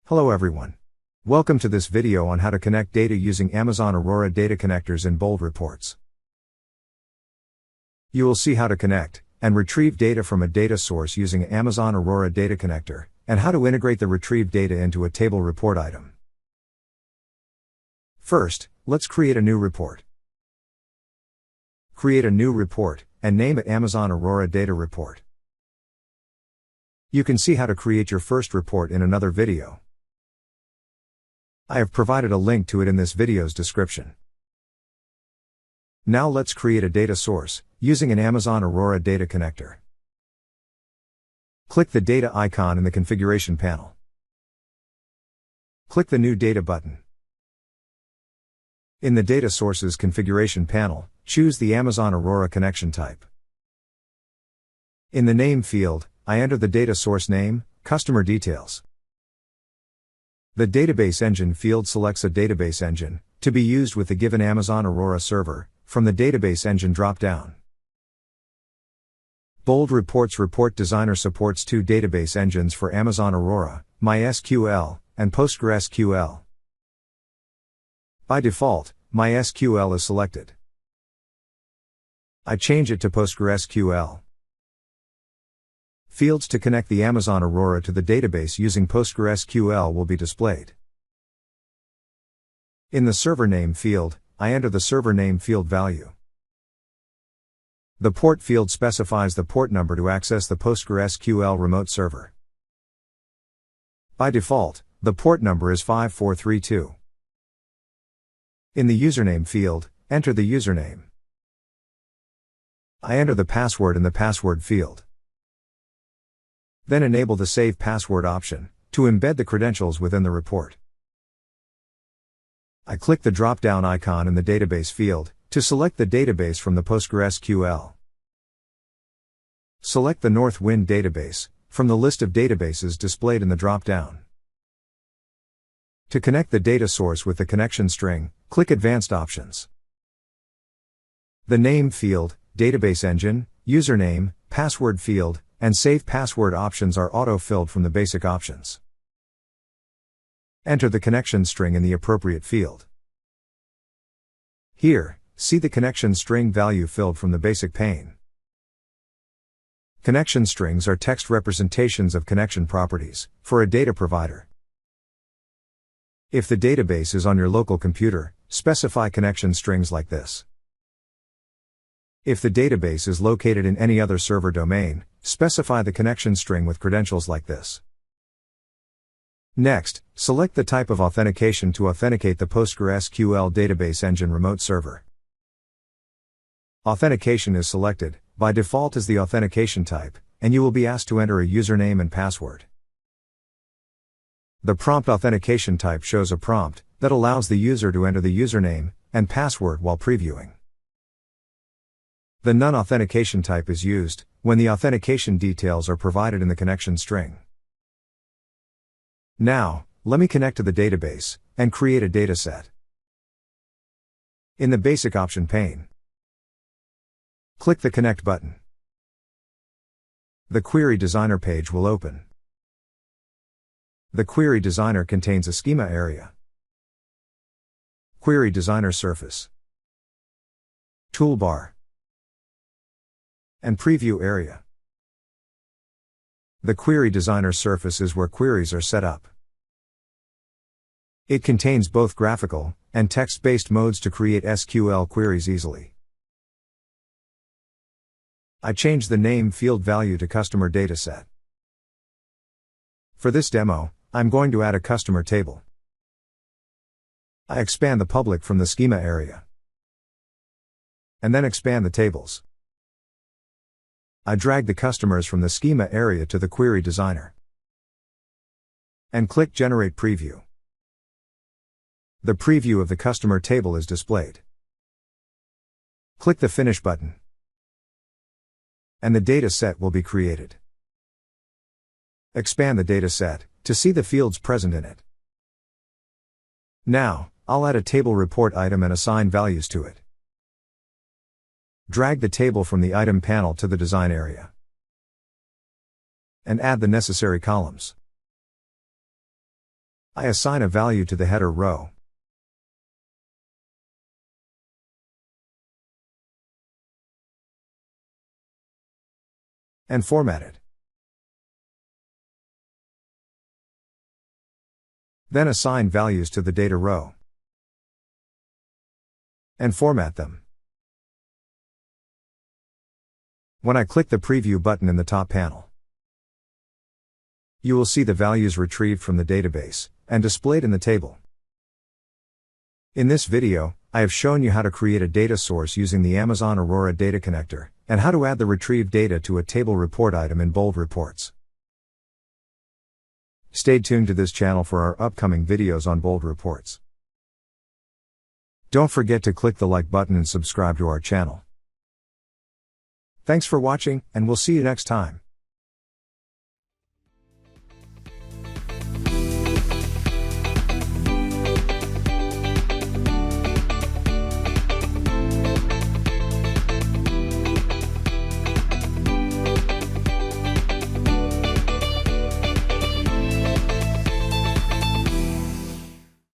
Hello everyone. Welcome to this video on how to connect data using Amazon Aurora data connectors in Bold reports. You will see how to connect and retrieve data from a data source using Amazon Aurora data connector, and how to integrate the retrieved data into a table report item. First, let's create a new report. Create a new report, and name it Amazon Aurora Data Report. You can see how to create your first report in another video. I have provided a link to it in this video's description. Now let's create a data source, using an Amazon Aurora data connector. Click the data icon in the configuration panel. Click the New Data button. In the Data Sources configuration panel, choose the Amazon Aurora connection type. In the Name field, I enter the data source name, Customer Details. The Database Engine field selects a database engine, to be used with the given Amazon Aurora server, from the Database Engine drop-down. Bold Reports Report Designer supports two database engines for Amazon Aurora, MySQL, and PostgreSQL. By default, MySQL is selected. I change it to PostgreSQL. Fields to connect the Amazon Aurora to the database using PostgreSQL will be displayed. In the Server Name field, I enter the server name field value. The Port field specifies the port number to access the PostgreSQL remote server. By default, the port number is 5432. In the Username field, enter the username. I enter the password in the Password field. Then enable the Save Password option, to embed the credentials within the report. I click the drop-down icon in the Database field, to select the database from the PostgreSQL. Select the Northwind database, from the list of databases displayed in the drop-down. To connect the data source with the connection string, click Advanced Options. The Name field, Database Engine, Username, Password field, and Save Password options are auto-filled from the basic options. Enter the connection string in the appropriate field. Here, see the connection string value filled from the basic pane. Connection strings are text representations of connection properties, for a data provider. If the database is on your local computer, specify connection strings like this. If the database is located in any other server domain, specify the connection string with credentials like this. Next, select the type of authentication to authenticate the PostgreSQL Database Engine remote server. Authentication is selected, by default as the authentication type, and you will be asked to enter a username and password. The prompt authentication type shows a prompt that allows the user to enter the username and password while previewing. The none authentication type is used when the authentication details are provided in the connection string. Now, let me connect to the database and create a dataset. In the Basic Option pane, click the Connect button. The Query Designer page will open. The Query Designer contains a schema area, Query Designer surface, toolbar, and preview area. The Query Designer surface is where queries are set up. It contains both graphical and text-based modes to create SQL queries easily. I changed the name field value to Customer Dataset. For this demo, I'm going to add a customer table. I expand the public from the schema area, and then expand the tables. I drag the customers from the schema area to the Query Designer, and click Generate Preview. The preview of the customer table is displayed. Click the Finish button, and the data set will be created. Expand the data set to see the fields present in it. Now, I'll add a table report item and assign values to it. Drag the table from the item panel to the design area, and add the necessary columns. I assign a value to the header row. And format it. Then assign values to the data row. And format them. When I click the Preview button in the top panel, you will see the values retrieved from the database and displayed in the table. In this video, I have shown you how to create a data source using the Amazon Aurora data connector, and how to add the retrieved data to a table report item in Bold Reports. Stay tuned to this channel for our upcoming videos on Bold Reports. Don't forget to click the like button and subscribe to our channel. Thanks for watching, and we'll see you next time.